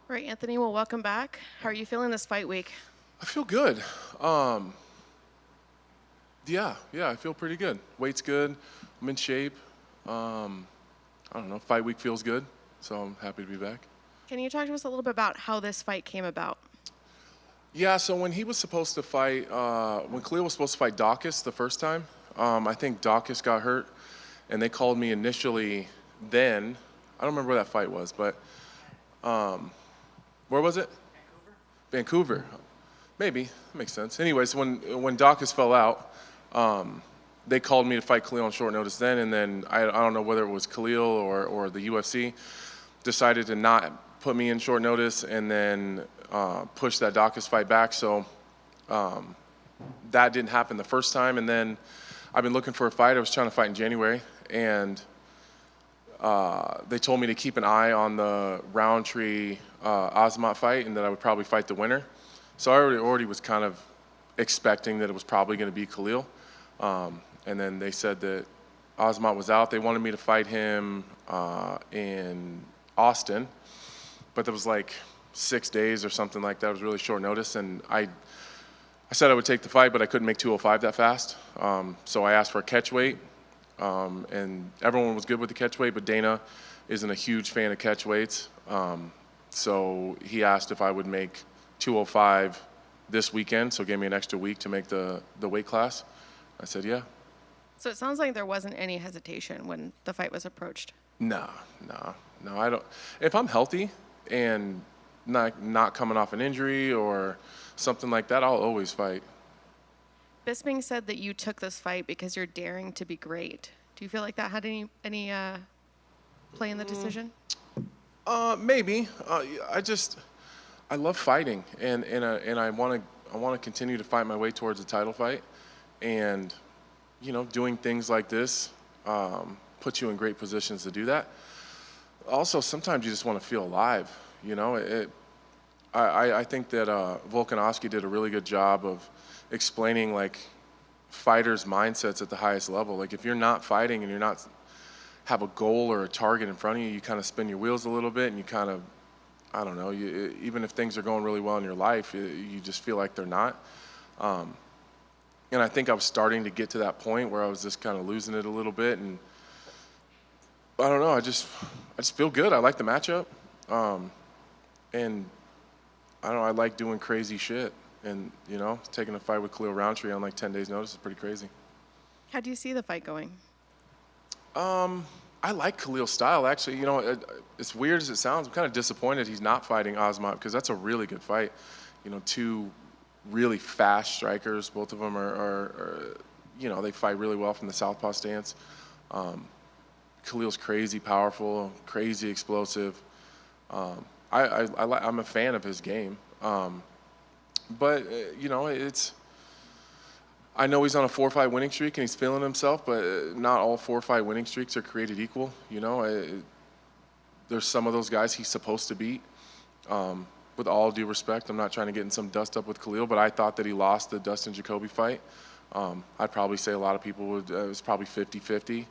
All right, Anthony, well, welcome back. How are you feeling this fight week? I feel good. Um, yeah, I feel pretty good. Weight's good. I'm in shape. Um, I don't know. Fight week feels good, so I'm happy to be back. Can you talk to us a little bit about how this fight came about? Yeah, so when he was supposed to fight, when Khalil was supposed to fight Dawkins the first time, I think Dawkins got hurt, and they called me initially then. I don't remember where that fight was, but where was it? Vancouver. Maybe. That makes sense. Anyways, when Dawkins fell out, they called me to fight Khalil on short notice then, and then I don't know whether it was Khalil or the UFC decided to not put me in short notice and then push that Dawkins fight back. So that didn't happen the first time, and then I've been looking for a fight. I was trying to fight in January, and they told me to keep an eye on the Rountree Osmont fight, and that I would probably fight the winner. So I already was kind of expecting that it was probably going to be Khalil. And then they said that Osmont was out. They wanted me to fight him in Austin, but there was like 6 days or something like that. It was really short notice, and I said I would take the fight, but I couldn't make 205 that fast. So I asked for a catch weight, and everyone was good with the catch weight, but Dana isn't a huge fan of catch weights. So he asked if I would make 205 this weekend, so gave me an extra week to make the weight class. I said, yeah. So it sounds like there wasn't any hesitation when the fight was approached. No, I don't. If I'm healthy and not coming off an injury or something like that, I'll always fight. Bisping said that you took this fight because you're daring to be great. Do you feel like that had any play in the decision? Maybe. I love fighting, and I want to continue to fight my way towards a title fight, and doing things like this puts you in great positions to do that. Also, sometimes you just want to feel alive. I think that Volkanovski did a really good job of explaining like fighters' mindsets at the highest level. Like if you're not fighting and you're not have a goal or a target in front of you, you kind of spin your wheels a little bit, and you kind of, I don't know, even if things are going really well in your life, you just feel like they're not. And I think I was starting to get to that point where I was just kind of losing it a little bit, and I don't know, I just feel good. I like the matchup, and I don't know, I like doing crazy shit, and taking a fight with Khalil Rountree on like 10 days' notice is pretty crazy. How do you see the fight going? I like Khalil's style, actually. As weird as it sounds, I'm kind of disappointed he's not fighting Osmont because that's a really good fight. Two really fast strikers. Both of them are they fight really well from the southpaw stance. Khalil's crazy powerful, crazy explosive. I'm a fan of his game. But I know he's on a 4-fight winning streak and he's feeling himself, but not all 4-fight winning streaks are created equal. There's some of those guys he's supposed to beat. With all due respect, I'm not trying to get in some dust up with Khalil, but I thought that he lost the Dustin Jacoby fight. I'd probably say a lot of people would. It was probably 50-50. It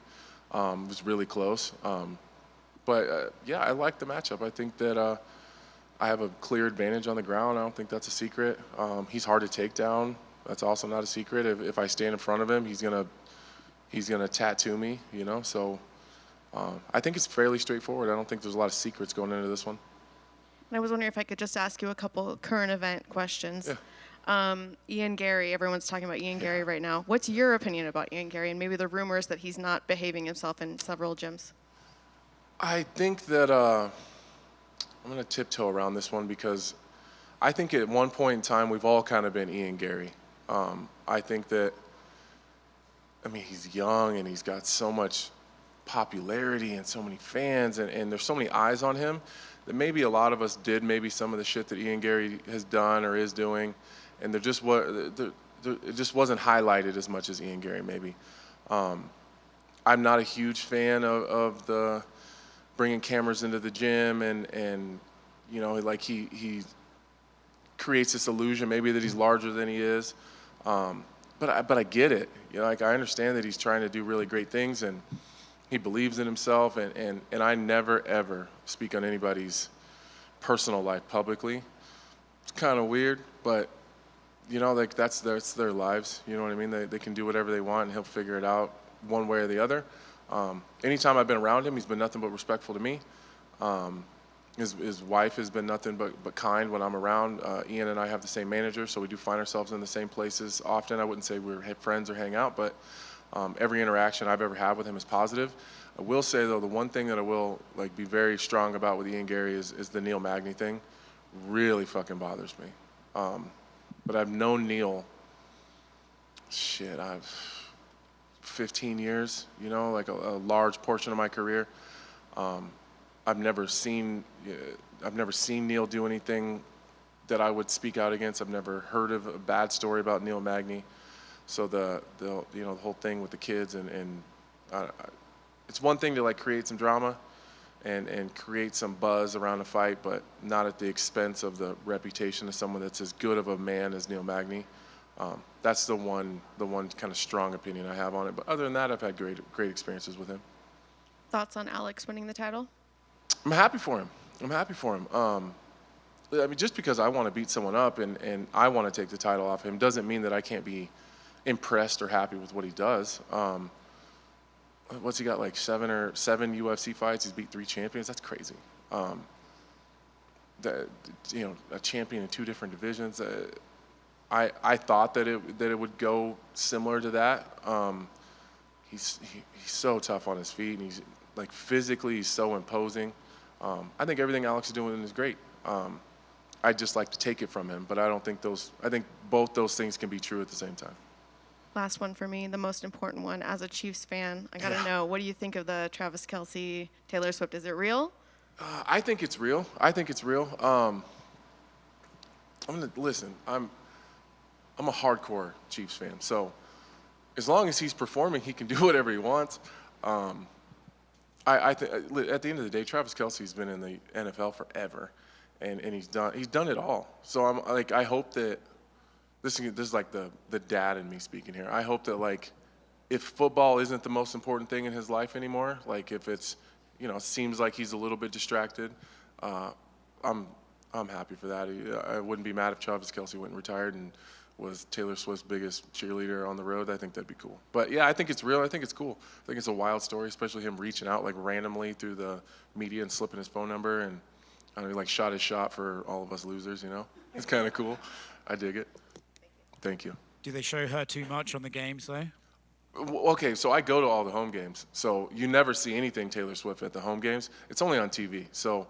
was really close. Yeah, I like the matchup. I think that I have a clear advantage on the ground. I don't think that's a secret. He's hard to take down. That's also not a secret. If I stand in front of him, he's gonna tattoo me. So I think it's fairly straightforward. I don't think there's a lot of secrets going into this one. And I was wondering if I could just ask you a couple current event questions. Yeah. Ian Garry, everyone's talking about Ian Garry right now. What's your opinion about Ian Garry and maybe the rumors that he's not behaving himself in several gyms? I think that I'm going to tiptoe around this one because I think at one point in time we've all kind of been Ian Garry. I think that, he's young and he's got so much popularity and so many fans and there's so many eyes on him that maybe a lot of us did maybe some of the shit that Ian Garry has done or is doing, and it just wasn't highlighted as much as Ian Garry maybe. I'm not a huge fan of the bringing cameras into the gym and like he creates this illusion maybe that he's larger than he is. But I get it. Like I understand that he's trying to do really great things and he believes in himself and I never ever speak on anybody's personal life publicly. It's kind of weird, but you know, like that's their lives. You know what I mean? They can do whatever they want, and he'll figure it out one way or the other. Anytime I've been around him, he's been nothing but respectful to me. His wife has been nothing but kind when I'm around. Ian and I have the same manager, so we do find ourselves in the same places often. I wouldn't say we're friends or hang out, but every interaction I've ever had with him is positive. I will say, though, the one thing that I will like be very strong about with Ian Garry is the Neil Magny thing. Really fucking bothers me. But I've known Neil, I've 15 years, you know, like a large portion of my career. I've never seen Neil do anything that I would speak out against. I've never heard of a bad story about Neil Magny. So the whole thing with the kids and it's one thing to like create some drama and create some buzz around a fight, but not at the expense of the reputation of someone that's as good of a man as Neil Magny. That's the one kind of strong opinion I have on it. But other than that, I've had great experiences with him. Thoughts on Alex winning the title? I'm happy for him. I mean, just because I want to beat someone up and I want to take the title off him doesn't mean that I can't be impressed or happy with what he does. What's he got, like seven UFC fights? He's beat 3 champions. That's crazy. A champion in 2 different divisions. I thought that it would go similar to that. He's so tough on his feet, and he's like physically he's so imposing. I think everything Alex is doing is great. I'd just like to take it from him, but I think both those things can be true at the same time. Last one for me, the most important one. As a Chiefs fan, I gotta know, what do you think of the Travis Kelce, Taylor Swift? Is it real? I think it's real. Listen. I'm a hardcore Chiefs fan, so as long as he's performing, he can do whatever he wants. I think at the end of the day, Travis Kelce's been in the NFL forever, and he's done it all. So I'm like, I hope that this is like the dad in me speaking here. I hope that like if football isn't the most important thing in his life anymore, like if it's seems like he's a little bit distracted, I'm happy for that. I wouldn't be mad if Travis Kelce went and retired and was Taylor Swift's biggest cheerleader on the road. I think that'd be cool. But yeah, I think it's real. I think it's cool. I think it's a wild story, especially him reaching out like randomly through the media and slipping his phone number and he like shot his shot for all of us losers, It's kind of cool. I dig it. Thank you. Do they show her too much on the games though? Okay, so I go to all the home games. So you never see anything Taylor Swift at the home games. It's only on TV. So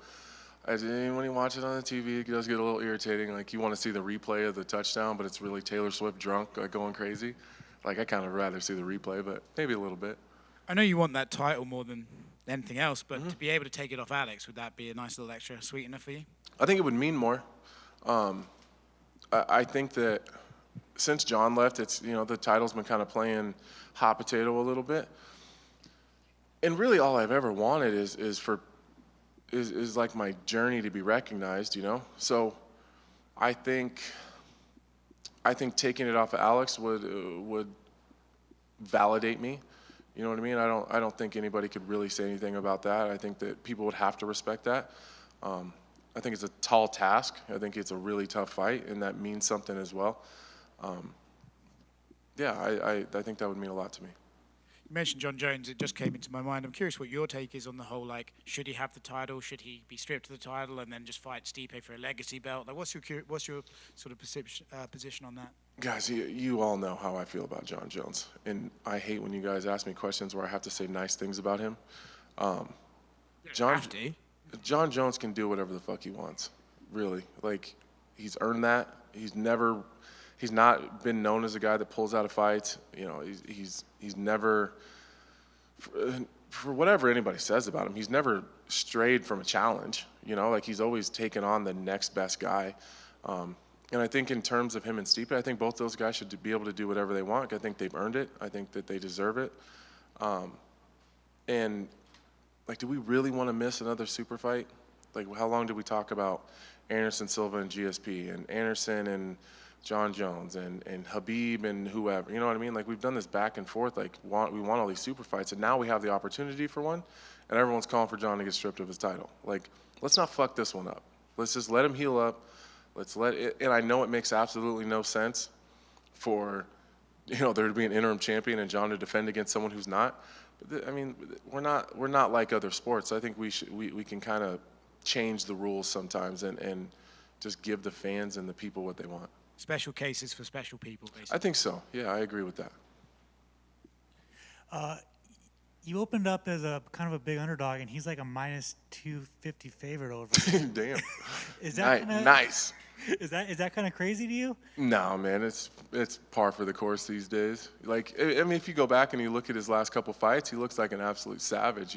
when you watch it on the TV, it does get a little irritating. Like you want to see the replay of the touchdown, but it's really Taylor Swift drunk, like going crazy. Like I kind of rather see the replay, but maybe a little bit. I know you want that title more than anything else, but to be able to take it off Alex, would that be a nice little extra sweetener for you? I think it would mean more. I think that since John left, it's the title's been kind of playing hot potato a little bit, and really all I've ever wanted is like my journey to be recognized, So I think taking it off of Alex would validate me. You know what I mean? I don't think anybody could really say anything about that. I think that people would have to respect that. I think it's a tall task. I think it's a really tough fight, and that means something as well. I think that would mean a lot to me. You mentioned John Jones. It just came into my mind. I'm curious what your take is on the whole, like, should he have the title? Should he be stripped of the title and then just fight Stipe for a legacy belt? Like, what's your sort of position on that? Guys, you all know how I feel about John Jones, and I hate when you guys ask me questions where I have to say nice things about him. John Jones can do whatever the fuck he wants, really. Like, he's earned that. He's not been known as a guy that pulls out of fights. He's never, for whatever anybody says about him, he's never strayed from a challenge. Like he's always taken on the next best guy. And I think in terms of him and Stipe, I think both those guys should be able to do whatever they want. I think they've earned it. I think that they deserve it. And like, do we really want to miss another super fight? Like, how long did we talk about Anderson Silva and GSP and Anderson and John Jones and Habib and whoever? You know what I mean? Like, we've done this back and forth. Like, we want all these super fights, and now we have the opportunity for one, and everyone's calling for John to get stripped of his title. Like, let's not fuck this one up. Let's just let him heal up. Let's let it. And I know it makes absolutely no sense for, there to be an interim champion and John to defend against someone who's not. But I mean, we're not like other sports. I think we can kind of change the rules sometimes and just give the fans and the people what they want. Special cases for special people, basically. I think so. Yeah, I agree with that. You opened up as a kind of a big underdog, and he's like a minus 250 favorite over. Damn. Is that nice? Is that kind of crazy to you? No, man, it's par for the course these days. Like, I mean, if you go back and you look at his last couple fights, he looks like an absolute savage.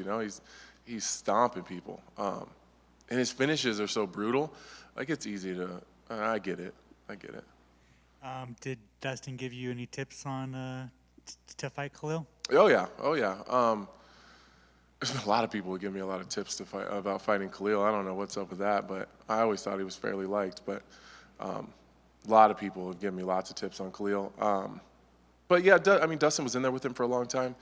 He's stomping people, and his finishes are so brutal. Like, it's easy to. I get it. Did Dustin give you any tips on to fight Khalil? Oh yeah. There's been a lot of people who give me a lot of tips about fighting Khalil. I don't know what's up with that, but I always thought he was fairly liked. But a lot of people have given me lots of tips on Khalil. But yeah, Dustin was in there with him for a long time.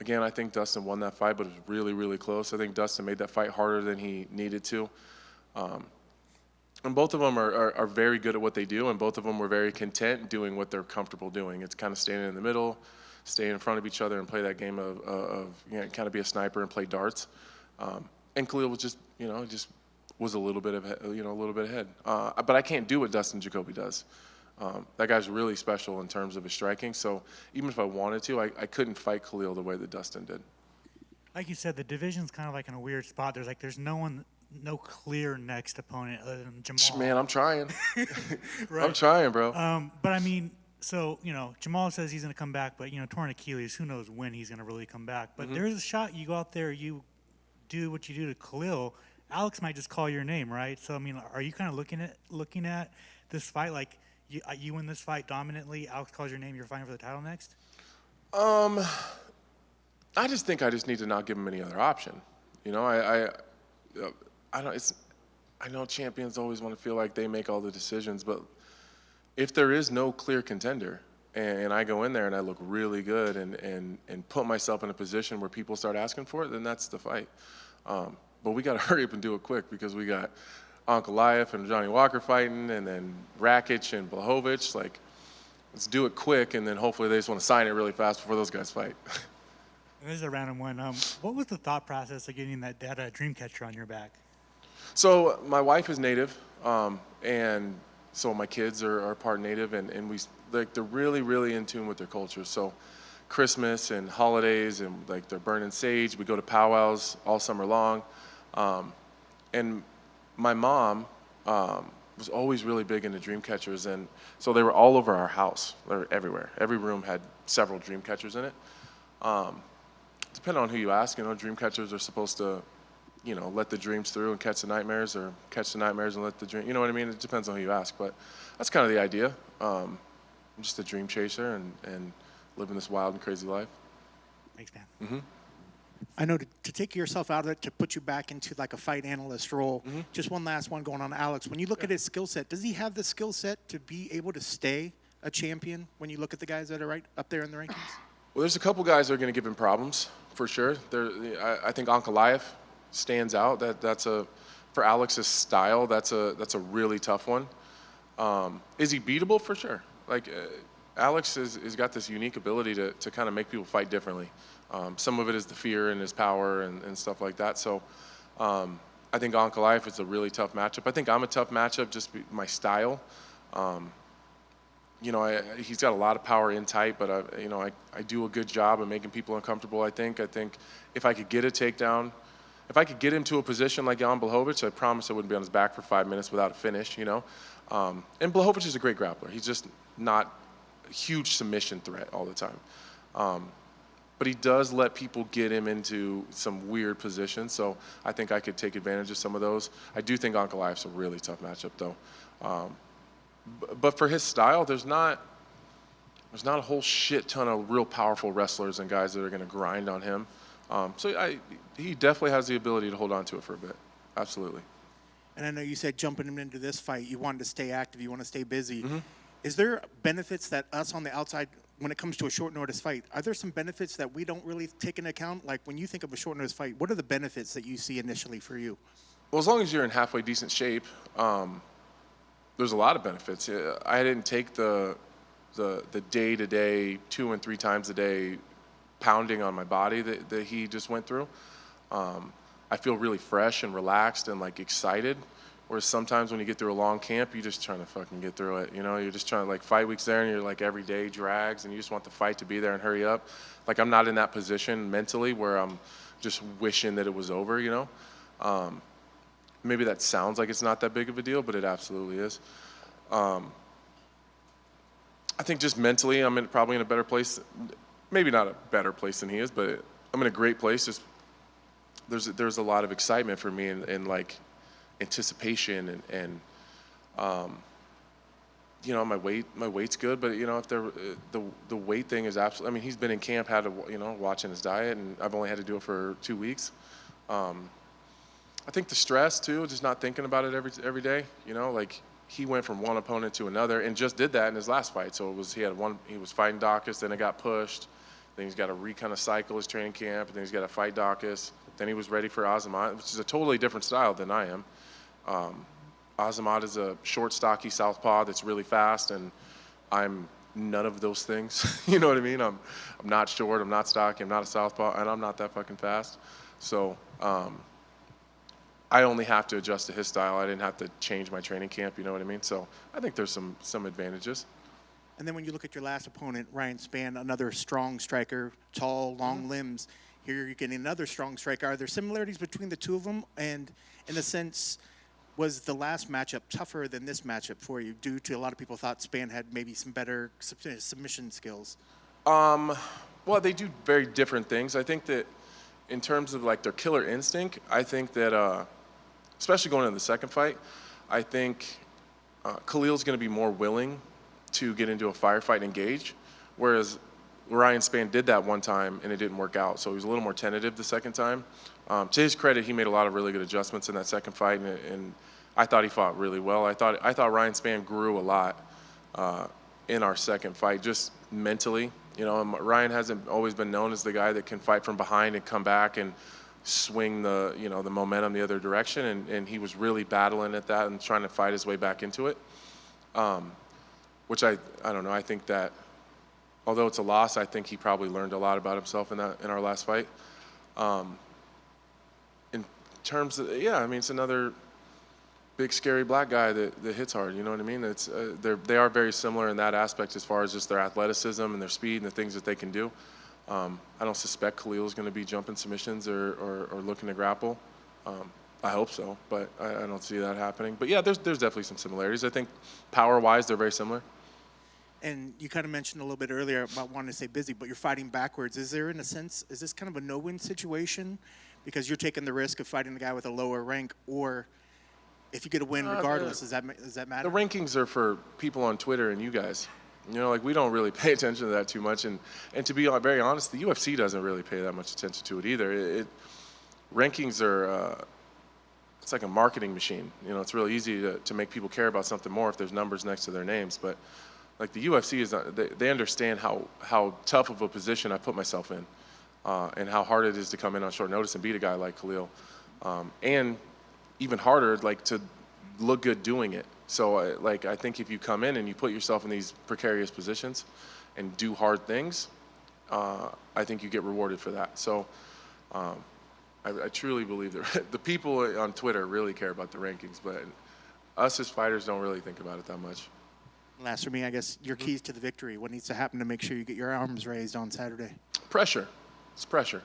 Again, I think Dustin won that fight, but it was really, really close. I think Dustin made that fight harder than he needed to. And both of them are very good at what they do, and both of them were very content doing what they're comfortable doing. It's kind of standing in the middle, stay in front of each other, and play that game of kind of be a sniper and play darts. And Khalil was just was a little bit ahead. But I can't do what Dustin Jacoby does. That guy's really special in terms of his striking. So even if I wanted to, I couldn't fight Khalil the way that Dustin did. Like you said, the division's kind of like in a weird spot. There's no clear next opponent other than Jamal. Man, I'm trying. Right. I'm trying, bro. But I mean, so Jamal says he's going to come back, but torn Achilles, who knows when he's going to really come back. But there's a shot you go out there, you do what you do to Khalil. Alex might just call your name, right? So I mean, are you kind of looking at this fight like you win this fight dominantly? Alex calls your name, you're fighting for the title next. I just think I just need to not give him any other option. I know champions always want to feel like they make all the decisions, but if there is no clear contender and I go in there and I look really good and put myself in a position where people start asking for it, then that's the fight. But we got to hurry up and do it quick because we got Ankalaev and Johnny Walker fighting and then Rakic and Blachowicz. Like, let's do it quick, and then hopefully they just want to sign it really fast before those guys fight. This is a random one. What was the thought process of getting that dream catcher on your back? So my wife is Native, and so my kids are part Native, and they're really, really in tune with their culture. So Christmas and holidays, and like they're burning sage. We go to powwows all summer long, and my mom was always really big into dream catchers, and so they were all over our house. They were everywhere. Every room had several dream catchers in it. Depending on who you ask, dream catchers are supposed to, let the dreams through and catch the nightmares, or catch the nightmares and let the dream. You know what I mean? It depends on who you ask, but that's kind of the idea. I'm just a dream chaser and living this wild and crazy life. Thanks, man. Mm-hmm. I know to take yourself out of it, to put you back into like a fight analyst role. Mm-hmm. Just one last one going on, Alex. When you look at his skill set, does he have the skill set to be able to stay a champion when you look at the guys that are right up there in the rankings? Well, there's a couple guys that are going to give him problems for sure. I think Ankalaev stands out. That's for Alex's style. That's a really tough one. Is he beatable? For sure. Like Alex has got this unique ability to kind of make people fight differently. Some of it is the fear and his power and stuff like that. So I think Ankalaev is a really tough matchup. I think I'm a tough matchup, just my style. He's got a lot of power in tight, but I do a good job of making people uncomfortable. I think if I could get a takedown, if I could get him to a position like Jan Blachowicz, I promise I wouldn't be on his back for 5 minutes without a finish. And Blachowicz is a great grappler. He's just not a huge submission threat all the time. But he does let people get him into some weird positions, so I think I could take advantage of some of those. I do think Ankalaev's a really tough matchup, though. But for his style, there's not a whole shit ton of real powerful wrestlers and guys that are going to grind on him. So he definitely has the ability to hold on to it for a bit. Absolutely. And I know you said jumping him into this fight, you wanted to stay active, you want to stay busy. Mm-hmm. Is there benefits that us on the outside, when it comes to a short notice fight, are there some benefits that we don't really take into account? Like when you think of a short notice fight, what are the benefits that you see initially for you? Well, as long as you're in halfway decent shape, there's a lot of benefits. I didn't take the day-to-day 2 and 3 times a day pounding on my body that he just went through. I feel really fresh and relaxed and like excited. Whereas sometimes when you get through a long camp, you're just trying to fucking get through it. You know, you're just trying to, like, fight weeks there, and you're like every day drags, and you just want the fight to be there and hurry up. Like, I'm not in that position mentally where I'm just wishing that it was over, you know. Maybe that sounds like it's not that big of a deal, but it absolutely is. I think just mentally, I'm probably in a better place. Maybe not a better place than he is, but I'm in a great place. Just there's a lot of excitement for me and like anticipation and you know, my weight's good, but you know, if the weight thing is absolutely. I mean, he's been in camp, had to, you know, watching his diet, and I've only had to do it for 2 weeks. I think the stress too, just not thinking about it every day. You know, like he went from one opponent to another and just did that in his last fight. So he was fighting Dawkins, then it got pushed, then he's got to kind of cycle his training camp, and then he's got to fight Dawkins. Then he was ready for Azamat, which is a totally different style than I am. Azamat is a short, stocky southpaw that's really fast, and I'm none of those things. You know what I mean? I'm not short, I'm not stocky, I'm not a southpaw, and I'm not that fucking fast. So I only have to adjust to his style. I didn't have to change my training camp, you know what I mean? So I think there's some advantages. And then when you look at your last opponent, Ryan Spann, another strong striker, tall, long limbs. Here you're getting another strong striker. Are there similarities between the two of them? And in a sense, was the last matchup tougher than this matchup for you, due to a lot of people thought Spann had maybe some better submission skills? Well, they do very different things. I think that in terms of like their killer instinct, I think that, especially going into the second fight, I think Khalil's going to be more willing to get into a firefight and engage, whereas Ryan Spann did that one time and it didn't work out, so he was a little more tentative the second time. To his credit, he made a lot of really good adjustments in that second fight, and I thought he fought really well. I thought Ryan Spann grew a lot in our second fight, just mentally. You know, Ryan hasn't always been known as the guy that can fight from behind and come back and swing the momentum the other direction, and he was really battling at that and trying to fight his way back into it. Which I don't know. I think that although it's a loss, I think he probably learned a lot about himself in our last fight. In terms of, yeah, I mean, it's another big scary black guy that hits hard. You know what I mean? It's they are very similar in that aspect as far as just their athleticism and their speed and the things that they can do. I don't suspect Khalil is going to be jumping submissions or looking to grapple. I hope so, but I don't see that happening. But yeah, there's definitely some similarities. I think power-wise, they're very similar. And you kind of mentioned a little bit earlier about wanting to stay busy, but you're fighting backwards. Is there, in a sense, is this kind of a no-win situation? Because you're taking the risk of fighting the guy with a lower rank, or if you get a win regardless, does that matter? The rankings are for people on Twitter and you guys. You know, like, we don't really pay attention to that too much. And to be very honest, the UFC doesn't really pay that much attention to it either. Rankings are, it's like a marketing machine. You know, it's really easy to make people care about something more if there's numbers next to their names. But like, the UFC they understand how tough of a position I put myself in, and how hard it is to come in on short notice and beat a guy like Khalil, and even harder, like, to look good doing it. So I think if you come in and you put yourself in these precarious positions and do hard things, I think you get rewarded for that. So I truly believe that the people on Twitter really care about the rankings, but us as fighters don't really think about it that much. Last for me, I guess, your keys to the victory. What needs to happen to make sure you get your arms raised on Saturday? Pressure. It's pressure.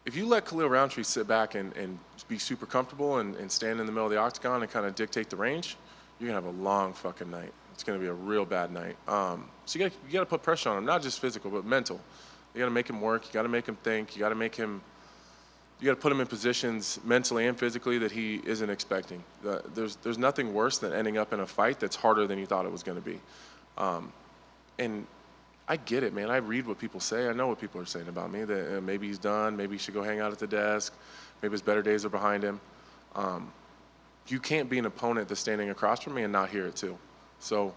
If you let Khalil Rountree sit back and be super comfortable and stand in the middle of the octagon and kind of dictate the range, you're going to have a long fucking night. It's going to be a real bad night. So you got to put pressure on him, not just physical, but mental. You got to make him work. You got to make him think. You got to put him in positions mentally and physically that he isn't expecting. There's nothing worse than ending up in a fight that's harder than you thought it was going to be. And I get it, man. I read what people say. I know what people are saying about me, that maybe he's done, maybe he should go hang out at the desk, maybe his better days are behind him. You can't be an opponent that's standing across from me and not hear it too. So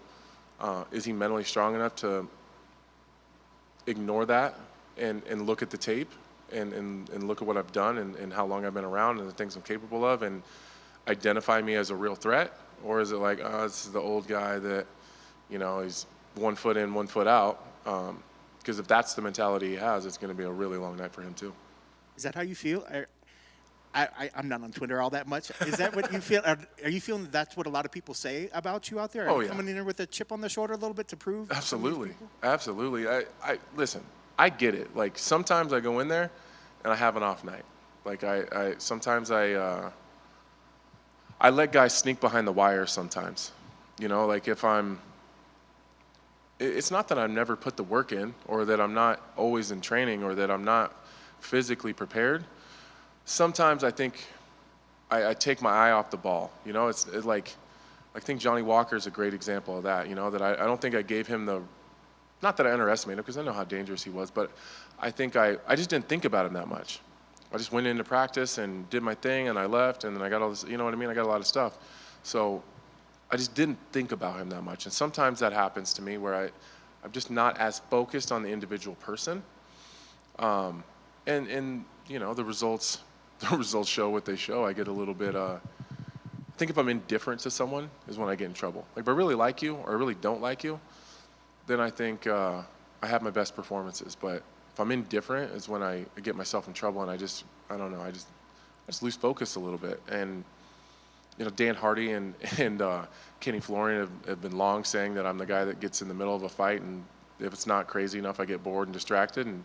is he mentally strong enough to ignore that and look at the tape and look at what I've done and how long I've been around and the things I'm capable of and identify me as a real threat? Or is it like, oh, this is the old guy that, you know, he's 1 foot in, 1 foot out? Because if that's the mentality he has, it's going to be a really long night for him too. Is that how you feel? I'm not on Twitter all that much. Is that what you feel? Are you feeling that's what a lot of people say about you out there? Are Oh, you yeah. coming in there with a chip on the shoulder a little bit to prove? some of these Absolutely. people? Absolutely. I listen, I get it. Like sometimes I go in there and I have an off night. Like sometimes I let guys sneak behind the wire sometimes. You know, like if it's not that I've never put the work in or that I'm not always in training or that I'm not physically prepared. Sometimes I think I take my eye off the ball. You know, it's like I think Johnny Walker is a great example of that. You know, that I don't think I gave him not that I underestimated him because I know how dangerous he was, but I think I just didn't think about him that much. I just went into practice and did my thing and I left and then I got all this, you know what I mean? I got a lot of stuff. So I just didn't think about him that much. And sometimes that happens to me where I'm just not as focused on the individual person. And you know, the results show what they show. I get a little bit, I think if I'm indifferent to someone is when I get in trouble. Like if I really like you or I really don't like you, then I think I have my best performances. But if I'm indifferent is when I get myself in trouble and I don't know, I just lose focus a little bit. And, you know, Dan Hardy and Kenny Florian have been long saying that I'm the guy that gets in the middle of a fight and if it's not crazy enough, I get bored and distracted. And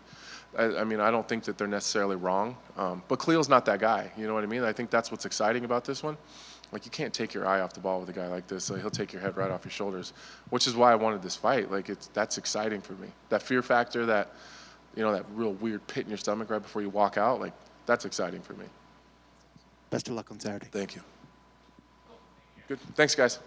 I mean, I don't think that they're necessarily wrong. But Khalil's not that guy. You know what I mean? I think that's what's exciting about this one. Like, you can't take your eye off the ball with a guy like this. So he'll take your head right off your shoulders, which is why I wanted this fight. Like, that's exciting for me. That fear factor, that, you know, that real weird pit in your stomach right before you walk out, like, that's exciting for me. Best of luck on Saturday. Thank you. Good. Thanks, guys.